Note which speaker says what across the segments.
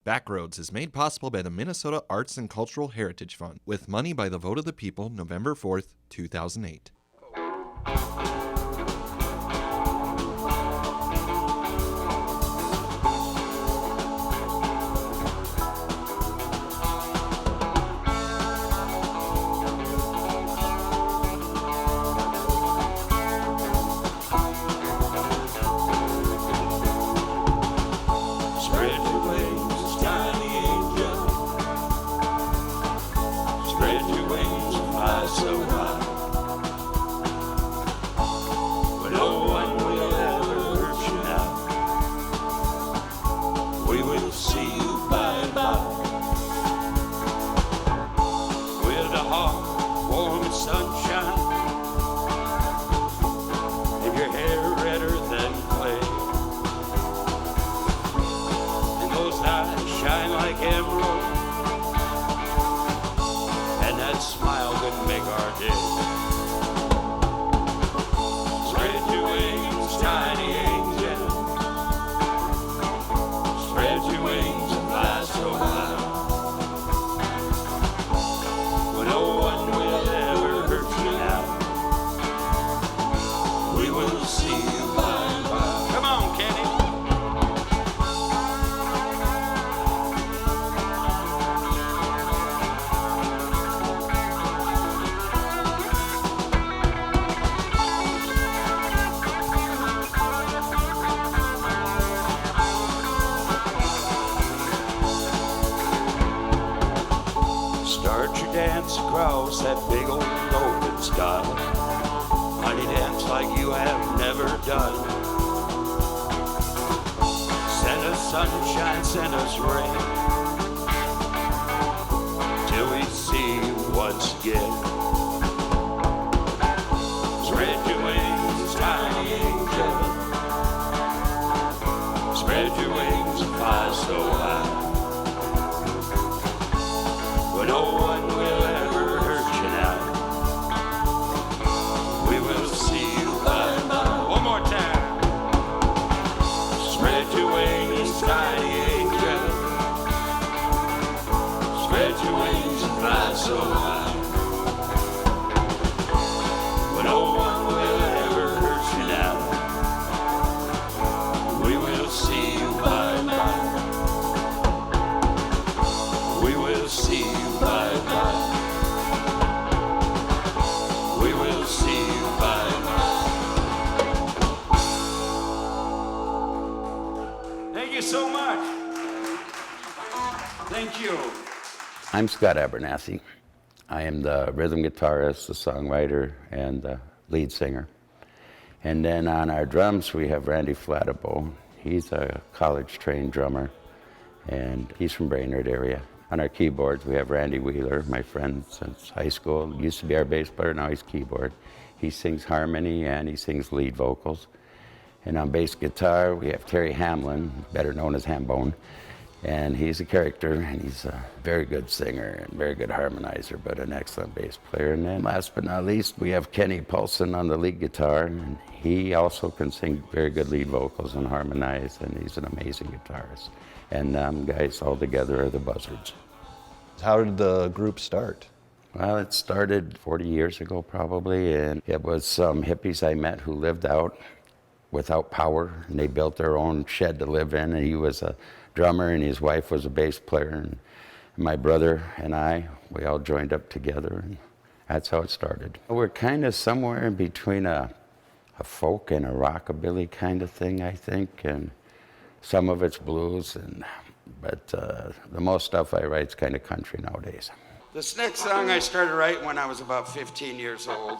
Speaker 1: Backroads is made possible by the Minnesota Arts and Cultural Heritage Fund, with money by the vote of the people, November 4th, 2008.
Speaker 2: Across that big old open sky, honey, dance like you have never done. Send us sunshine, send us rain, till we see you once again. Spread your wings, tiny angel, spread your wings and fly so high, but no one will ever hurt you now. We will see you by and by. One more time. Spread your wings, tiny angel. Spread your wings and fly so high, but no one will ever hurt you now. We will see you by and by. We will see you by and by. We will see you by and by. Thank you so much. Thank you.
Speaker 3: I'm Scott Abernathey. I am the rhythm guitarist, the songwriter, and the lead singer. And then on our drums, we have Randy Flattabo. He's a college-trained drummer, and he's from Brainerd area. On our keyboards, we have Randy Wheeler, my friend since high school. Used to be our bass player, now he's keyboard. He sings harmony and he sings lead vocals. And on bass guitar, we have Terry Hamlin, better known as Hambone. And he's a character, and he's a very good singer and very good harmonizer, but an excellent bass player. And then last but not least, we have Kenny Paulson on the lead guitar, and he also can sing very good lead vocals and harmonize, and he's an amazing guitarist. And guys all together are the Buzzardz.
Speaker 4: How did the group start?
Speaker 3: Well, it started 40 years ago probably, and it was some hippies I met who lived out without power, and they built their own shed to live in, and he was a drummer and his wife was a bass player, and my brother and we all joined up together, and that's how it started. We're kind of somewhere in between a folk and a rockabilly kind of thing, I think, and some of it's blues, but the most stuff I write is kind of country nowadays.
Speaker 2: This next song I started writing when I was about 15 years old.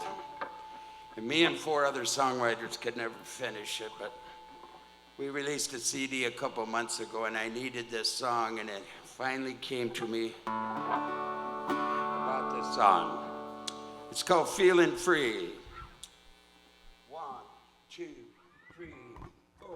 Speaker 2: And me and 4 other songwriters could never finish it, but we released a CD a couple months ago, and I needed this song, and it finally came to me about this song. It's called Feeling Free. 1, 2, 3, 4.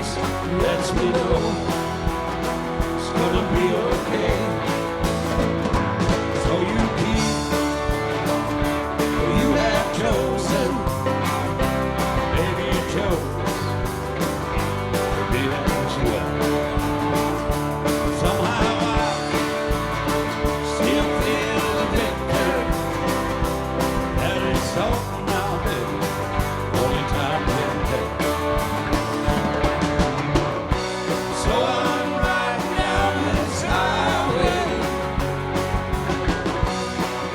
Speaker 5: face lets me know it's gonna be okay. So you keep who you have chosen. Maybe you chose to be as well. Somehow I still feel the victor. That is so now, baby. Only time can tell. So I'm riding down this highway,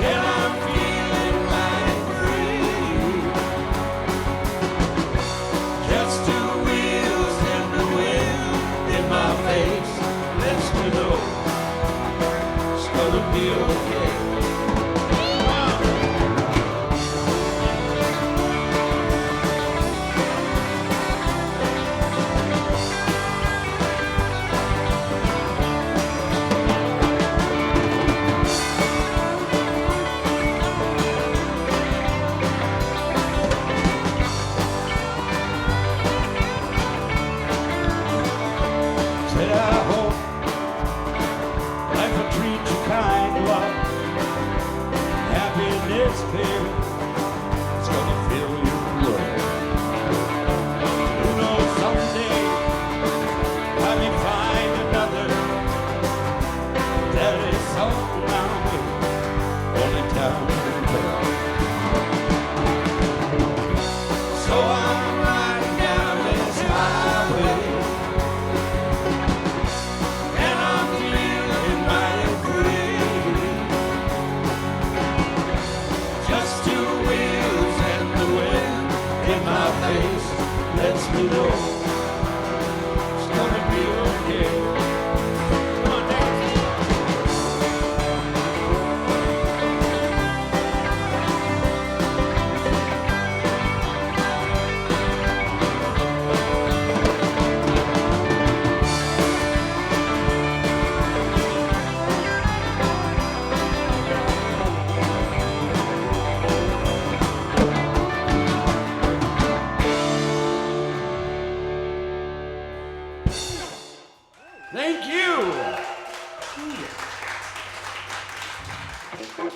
Speaker 5: and I'm feeling light free. Just two wheels and the wind in my face lets me know it's gonna be okay. Said I hope life will treat you kind, love. Happiness, baby, it's gonna fill your world. Who knows, someday I may find another that is so around me. Only time can tell. So I'm riding down this highway, and I'm feeling mighty free. Just two wheels and the wind in my face lets me know it's gonna be okay. Come on, dance. Thank you.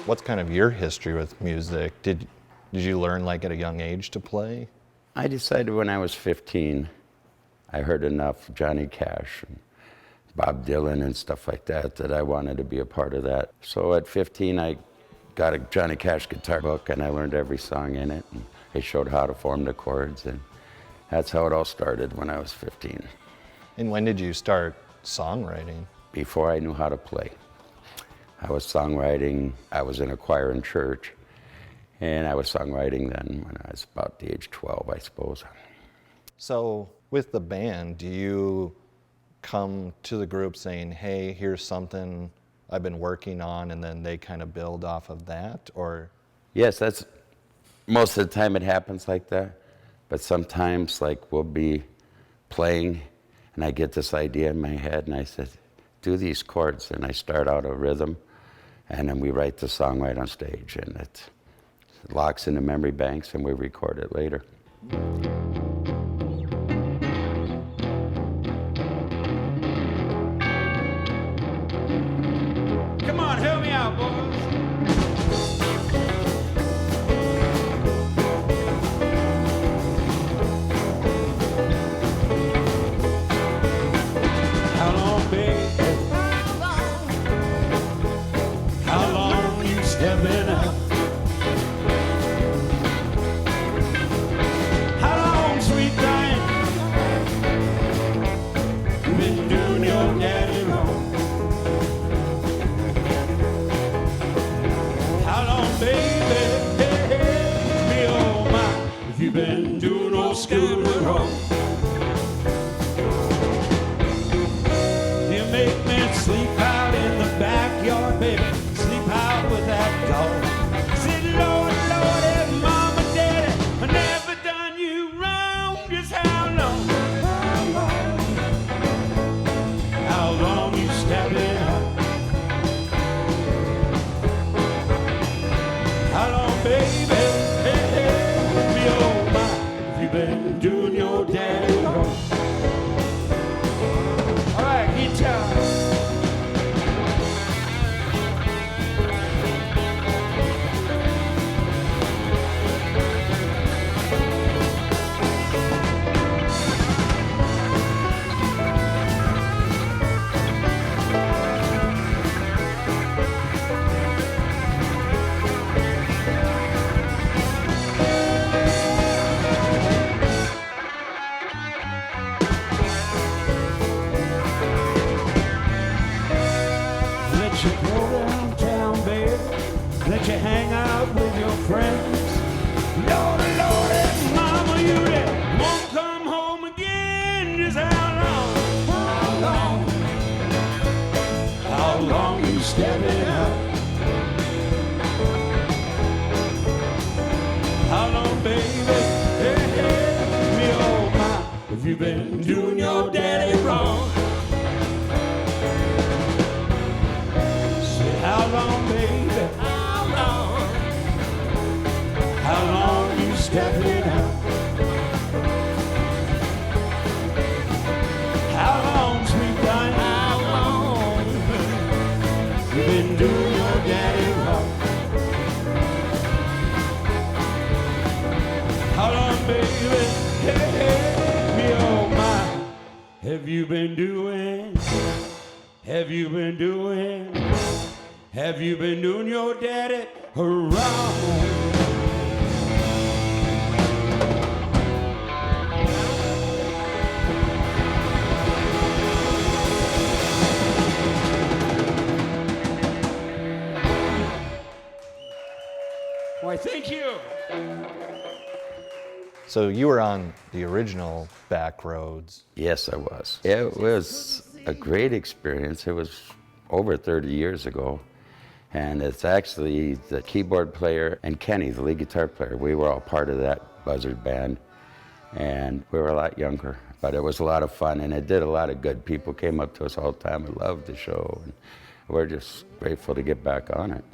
Speaker 4: What's kind of your history with music? Did you learn like at a young age to play?
Speaker 3: I decided when I was 15, I heard enough Johnny Cash and Bob Dylan and stuff like that that I wanted to be a part of that. So at 15, I got a Johnny Cash guitar book and I learned every song in it. And they showed how to form the chords, and that's how it all started when I was 15.
Speaker 4: And when did you start songwriting?
Speaker 3: Before I knew how to play. I was songwriting, I was in a choir in church, and I was songwriting then when I was about the age 12, I suppose.
Speaker 4: So with the band, do you come to the group saying, hey, here's something I've been working on, and then they kind of build off of that, or?
Speaker 3: Yes, that's, most of the time it happens like that, but sometimes like we'll be playing and I get this idea in my head and I said, do these chords, and I start out a rhythm and then we write the song right on stage, and it locks in the memory banks and we record it later.
Speaker 5: Come on, help me out, boys. How long, baby? How long you stepping up? How long, sweet thing, you been doing your daddy wrong? How long, baby, me oh my, if you been doing old school wrong? You make me sleep out in the backyard, baby, sleep out with that dog. Said, Lord, Lord, if mama, daddy, I never done you wrong. Just how long? How long you stepping up? How long, baby, me oh my, if you been doing your daddy you been doing your daddy wrong? Say, how long, baby? How long? How long you stepping out? How long, sweet darling? How long you been doing your daddy wrong? How long, baby? Hey, hey, oh my. Have you been doing? Have you been doing? Have you been doing your daddy wrong? Why, thank you.
Speaker 4: So you were on the original Backroads.
Speaker 3: Yes, I was. It was a great experience. It was over 30 years ago. And it's actually the keyboard player and Kenny, the lead guitar player. We were all part of that Buzzardz band. And we were a lot younger, but it was a lot of fun. And it did a lot of good. People came up to us all the time and loved the show. And we're just grateful to get back on it.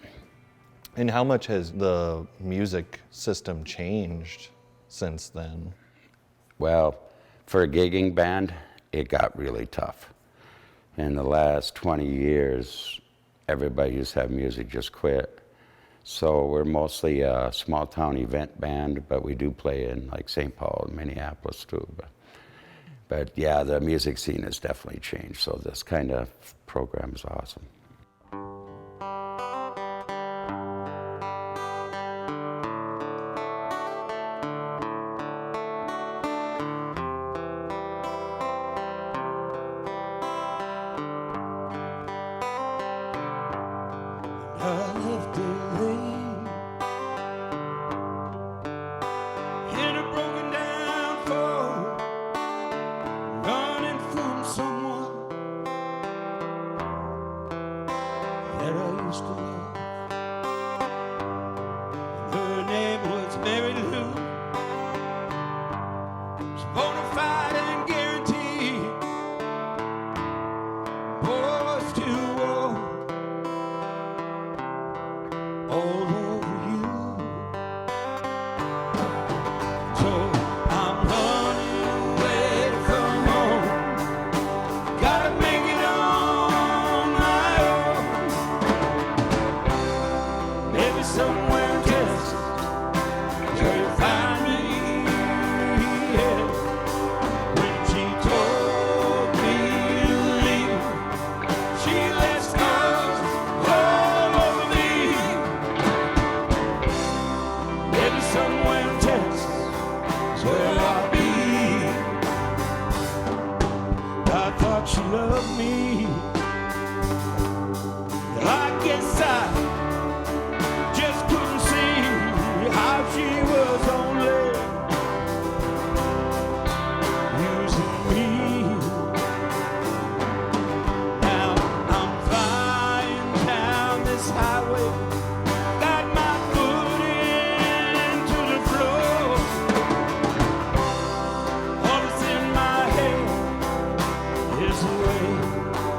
Speaker 4: And how much has the music system changed since then?
Speaker 3: Well, for a gigging band, it got really tough. In the last 20 years, everybody who's had music just quit. So we're mostly a small town event band, but we do play in like St. Paul and Minneapolis too. But yeah, the music scene has definitely changed. So this kind of program is awesome.
Speaker 5: His way.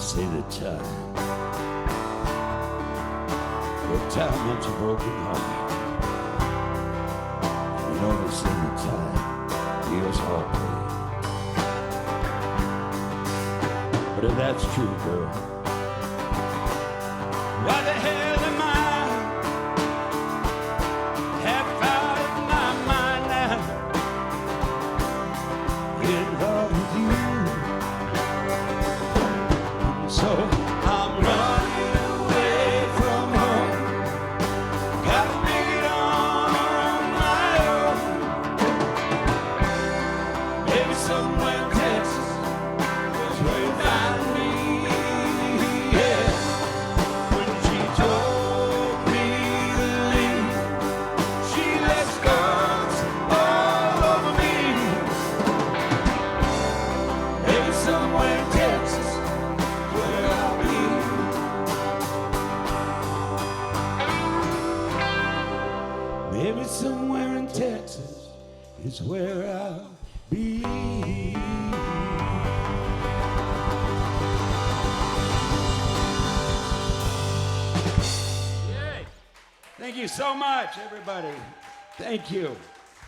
Speaker 5: say the time mends a broken heart. You know they say the time heals all pain. But if that's true, girl, why the hell am I half out of my mind now? In love with you. So I'm running away from home. Gotta make it on my own. Maybe somewhere in Texas is where you find me. Yeah. When she told me to leave, she left scars all over me. Maybe somewhere in Texas where I'll be. Maybe somewhere in Texas is where I'll be. Yay. Thank you so much, everybody. Thank you.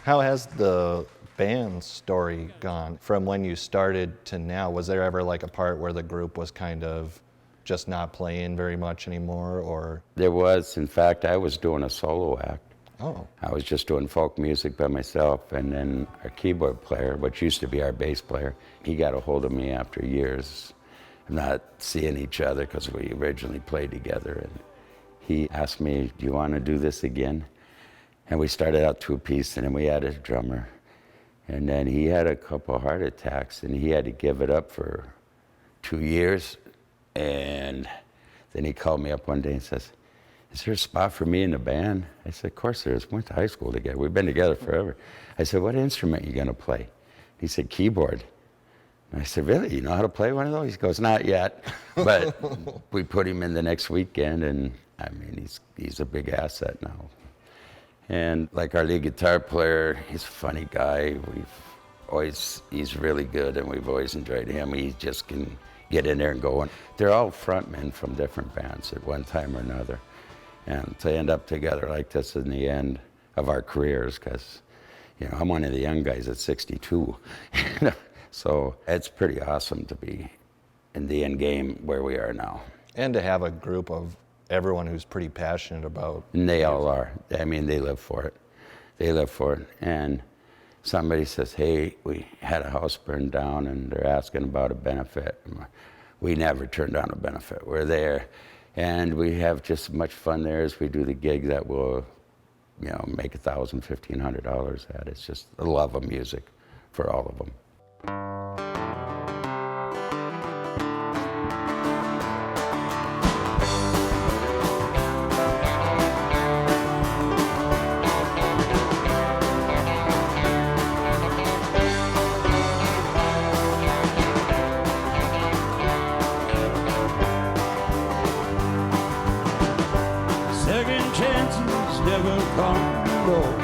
Speaker 4: How has the band story gone from when you started to now? Was there ever like a part where the group was kind of just not playing very much anymore, or?
Speaker 3: There was, in fact, I was doing a solo act.
Speaker 4: Oh,
Speaker 3: I was just doing folk music by myself, and then our keyboard player, which used to be our bass player, he got a hold of me after years of not seeing each other because we originally played together, and he asked me, do you want to do this again? And we started out two-piece, and then we added a drummer. And then he had a couple of heart attacks, and he had to give it up for 2 years. And then he called me up one day and says, is there a spot for me in the band? I said, of course there is. We went to high school together. We've been together forever. I said, what instrument are you going to play? He said, keyboard. And I said, really? You know how to play one of those? He goes, not yet. But we put him in the next weekend, and I mean, he's a big asset now. And like our lead guitar player, he's a funny guy. He's really good, and we've always enjoyed him. He just can get in there and go. And they're all frontmen from different bands at one time or another. And to end up together like this in the end of our careers, because, you know, I'm one of the young guys at 62. So it's pretty awesome to be in the end game where we are now.
Speaker 4: and to have a group of everyone who's pretty passionate about.
Speaker 3: And they all are. I mean, they live for it. They live for it. And somebody says, hey, we had a house burned down and they're asking about a benefit. We never turn down a benefit. We're there. And we have just as much fun there as we do the gig that will, you know, make $1,000, $1,500 at. It's just the love of music for all of them.
Speaker 5: Second chances never come alone.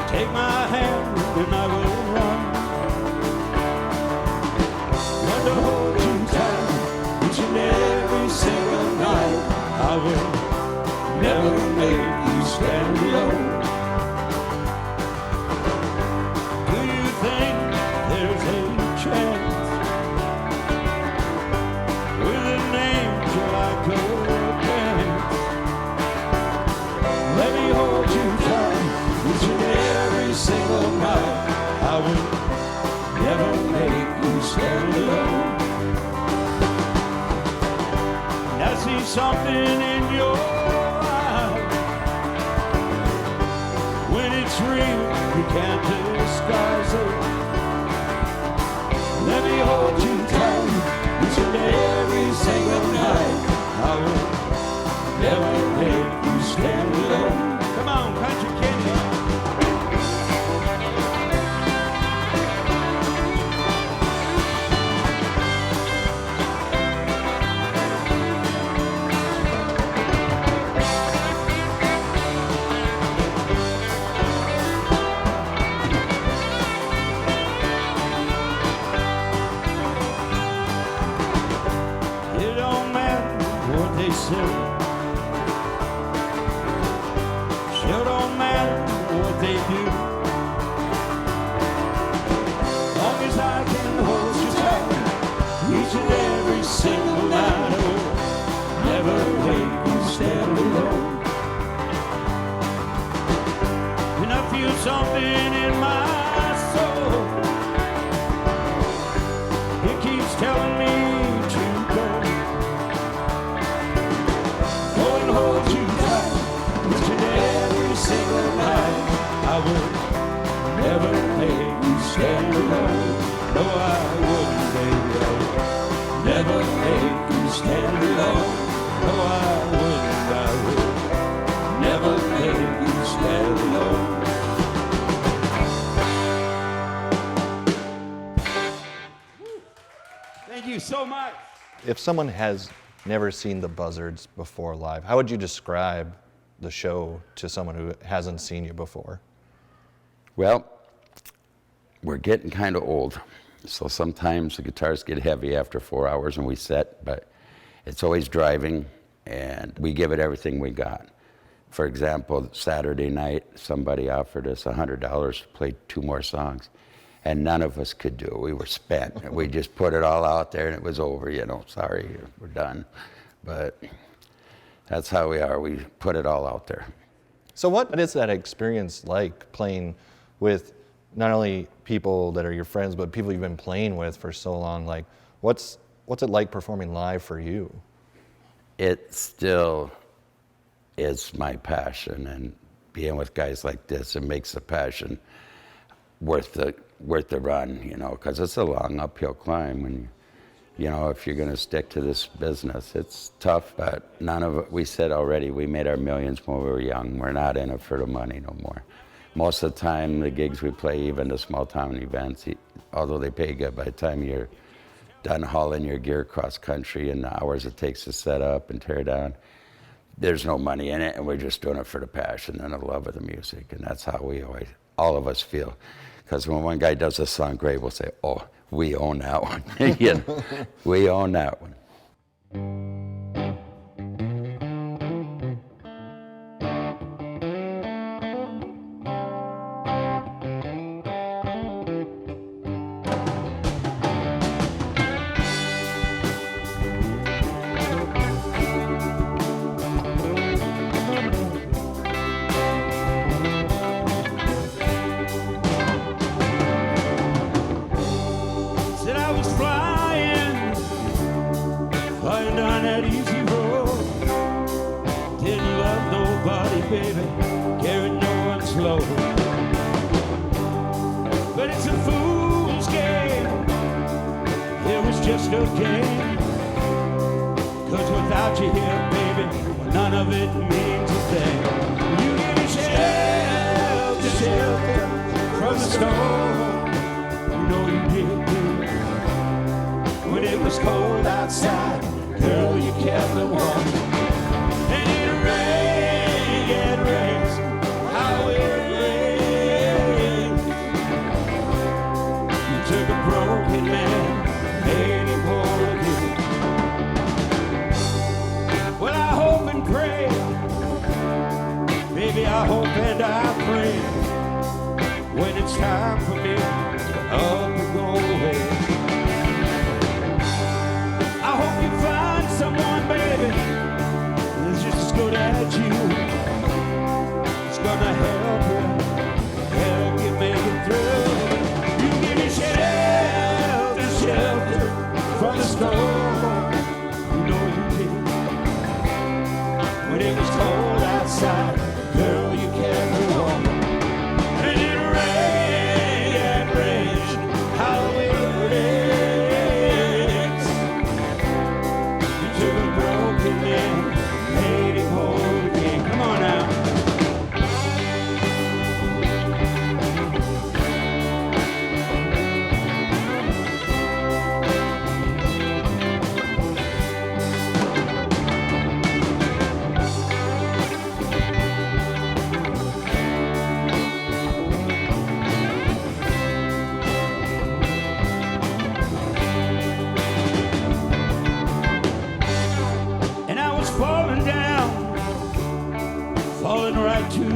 Speaker 5: Take my hand and I will run. Learn to hold you tight each and every single night. I will never make you stand alone. Do you think there's a chance with an angel I could? Let me hold you tight each and every single night. I will never make you stand alone. And I see something in your eyes. When it's real, you can't disguise it. Let me hold you tight each and every single night. I will never make you stand alone. Come on, country candy. say. Sure don't matter what they do, long as I can hold you tight each and every single night. Oh, never make you stand alone. And I feel something in my soul, it keeps telling me to go. Go and hold you tight each and every single night. I would never make you stand alone. No, I wouldn't, baby. I would never make you stand alone. No, I wouldn't. I would never make you stand alone. Thank you so much.
Speaker 4: If someone has never seen the Buzzardz before live, how would you describe the show to someone who hasn't seen you before?
Speaker 3: Well, we're getting kind of old, so sometimes the guitars get heavy after 4 hours and we set, but it's always driving, and we give it everything we got. For example, Saturday night, somebody offered us $100 to play 2 more songs, and none of us could do it. We were spent. We just put it all out there, and it was over, you know, sorry, we're done. But that's how we are. We put it all out there.
Speaker 4: So what is that experience like, playing with not only people that are your friends, but people you've been playing with for so long? Like, what's it like performing live for you?
Speaker 3: It still is my passion, and being with guys like this, it makes the passion worth the run, you know, because it's a long uphill climb. And you know, if you're going to stick to this business, it's tough. But none of it. We said already, we made our millions when we were young. We're not in it for the money no more. Most of the time, the gigs we play, even the small town events, although they pay good, by the time you're done hauling your gear across country and the hours it takes to set up and tear down, there's no money in it, and we're just doing it for the passion and the love of the music. And that's how we always, all of us feel. Because when one guy does a song great, we'll say, oh, we own that one. You know, we own that one.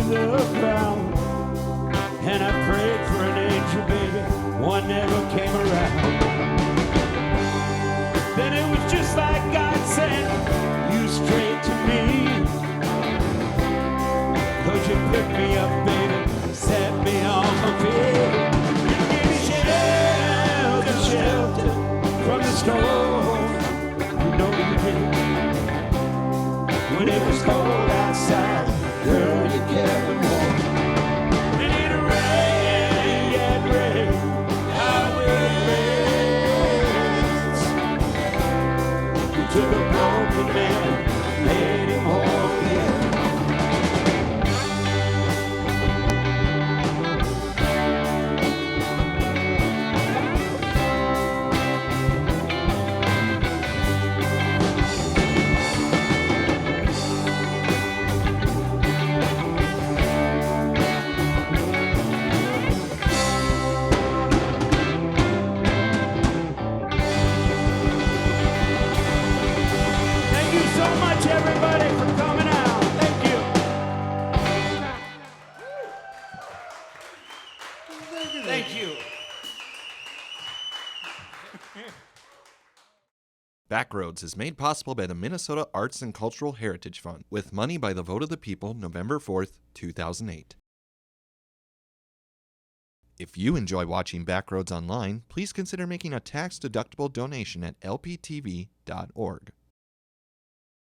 Speaker 5: the ground. And I prayed for an angel, baby, one never came around. Then it was just like God sent you straight to me. 'Cause you picked me up, baby, set me on my feet. You gave me shelter from the storm. You know you did. When it was cold outside, girl, you kept me warm. And it rained, yeah, it rained, how it rains. You took a broken man, made him whole again. Thank you so much, everybody, for coming out. Thank you. Thank you.
Speaker 1: Backroads is made possible by the Minnesota Arts and Cultural Heritage Fund, with money by the vote of the people November 4th, 2008. If you enjoy watching Backroads online, please consider making a tax-deductible donation at lptv.org.